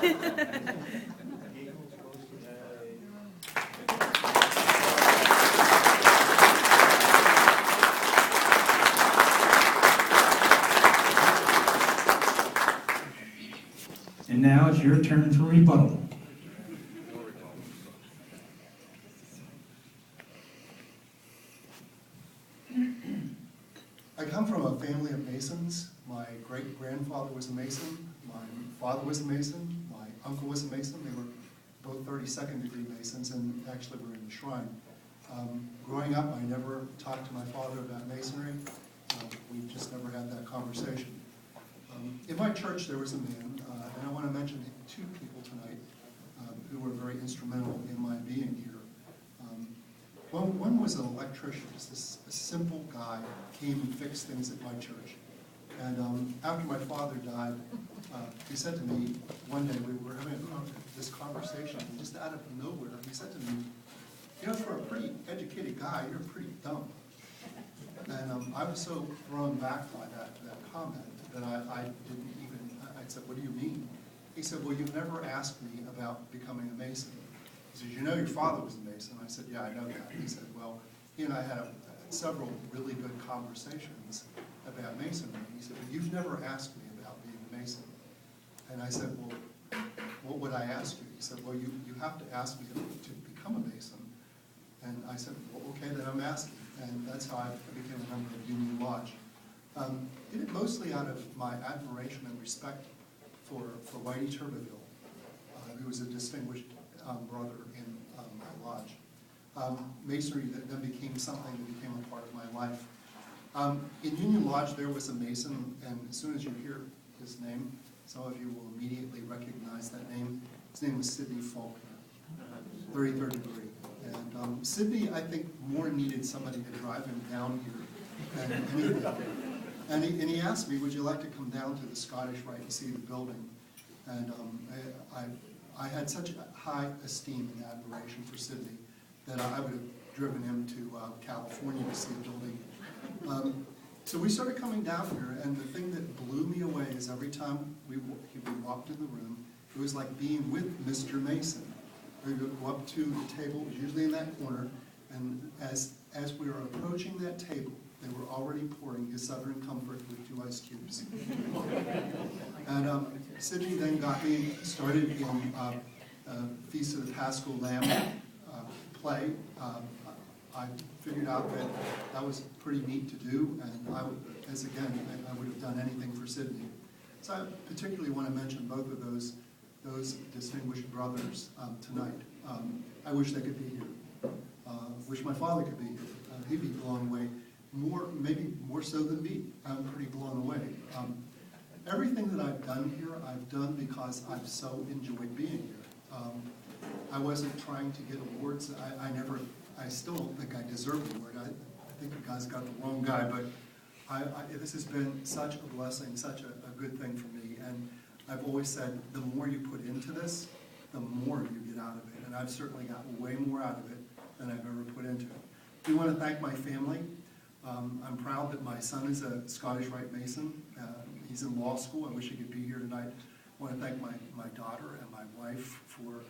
And now it's your turn for rebuttal. I come from a family of Masons. My great-grandfather was a Mason. My father was a Mason. My uncle was a Mason. They were both 32nd degree Masons and actually were in the shrine. Growing up, I never talked to my father about Masonry. We just never had that conversation. In my church, there was a man, and I want to mention two people tonight who were very instrumental in my being here. One was an electrician, just a simple guy, came and fixed things at my church. And after my father died, he said to me, one day we were having this conversation, and just out of nowhere, he said to me, you know, for a pretty educated guy, you're pretty dumb. And I was so thrown back by that comment that I didn't even, I said, what do you mean? He said, well, you've never asked me about becoming a Mason. He says, you know your father was a Mason. I said, yeah, I know that. He said, well, he and I had several really good conversations about Masonry. He said, but you've never asked me about being a Mason. And I said, well, what would I ask you? He said, well, you have to ask me to become a Mason. And I said, well, okay, then I'm asking. And that's how I became a member of Union Lodge. Did it mostly out of my admiration and respect for Whitey Turbeville, who was a distinguished brother in my lodge. Masonry then became something that became a part of my life. In Union Lodge, there was a Mason, and as soon as you hear his name, some of you will immediately recognize that name. His name was Sidney Faulkner, 33rd degree. And Sidney, I think, more needed somebody to drive him down here than anything. And he asked me, would you like to come down to the Scottish Rite and see the building? And I had such a high esteem and admiration for Sidney that I would have driven him to California to see the building. So we started coming down here, and the thing that blew me away is every time we walked in the room, it was like being with Mr. Mason. We would go up to the table, usually in that corner, and as we were approaching that table, they were already pouring his Southern Comfort with 2 ice cubes. And Sidney then got me started in Feast of the Paschal Lamb play. I figured out that that was pretty neat to do, and I would have done anything for Sidney. So I particularly want to mention both of those distinguished brothers tonight. I wish they could be here. Wish my father could be here. He'd be blown away, maybe more so than me. I'm pretty blown away. Everything that I've done here, I've done because I've so enjoyed being here. I wasn't trying to get awards. I still don't think I deserve an award. I think you guys got the wrong guy, but this has been such a blessing, such a good thing for me. And I've always said, the more you put into this, the more you get out of it. And I've certainly gotten way more out of it than I've ever put into it. I do want to thank my family. I'm proud that my son is a Scottish Rite Mason. He's in law school. I wish he could be here tonight. I want to thank my daughter and my wife for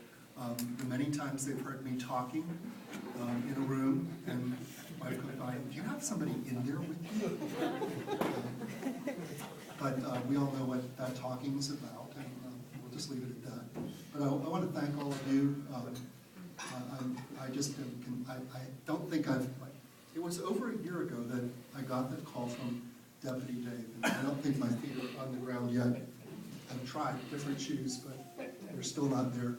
the many times they've heard me talking in a room. And my wife could find, do you have somebody in there with you? But we all know what that talking is about, and we'll just leave it at that. But I want to thank all of you. I don't think it was over a year ago that I got that call from Deputy Dave, and I don't think my feet are on the ground yet. I've tried different shoes, but they're still not there.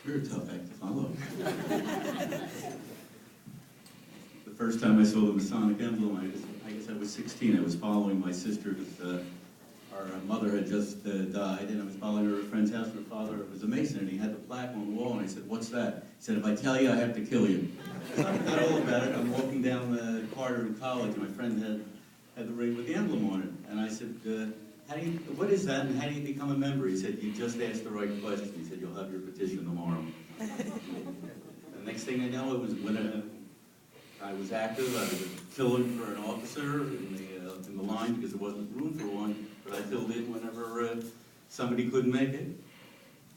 You're a tough act to follow. The first time I saw the Masonic emblem, I guess I was 16. I was following my sister because our mother had just died, and I was following her at a friend's house. Her father was a Mason, and he had the plaque on the wall, and I said, what's that? He said, if I tell you, I have to kill you. So I forgot all about it. I'm walking down the corridor in college, and my friend had the ring with the emblem on it. And I said, what is that, and how do you become a member? He said, you just asked the right question. He said, you'll have your petition tomorrow. The next thing I know, it was when I was active. I was filling for an officer in the line because there wasn't room for one, but I filled in whenever somebody couldn't make it.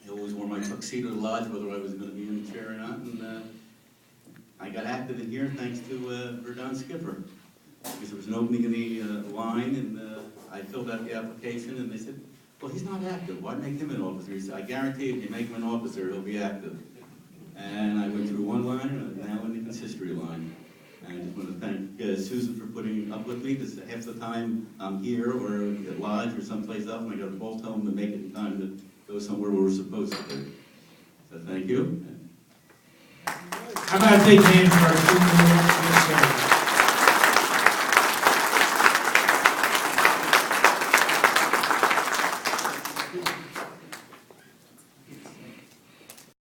I always wore my tuxedo to the lodge, whether I was gonna be in the chair or not, and I got active in here thanks to Verdun Skipper. Because there was an opening in the line, and I filled out the application, and they said, well, he's not active, why make him an officer? He said, I guarantee if you make him an officer, he'll be active. And I went through one line, and I'm now in the consistory line. And I just want to thank Susan for putting up with me, because half the time I'm here or at lodge or someplace else, and I got to call home to make it in time to go somewhere where we're supposed to be. So thank you. How about a big hand for our two new officers?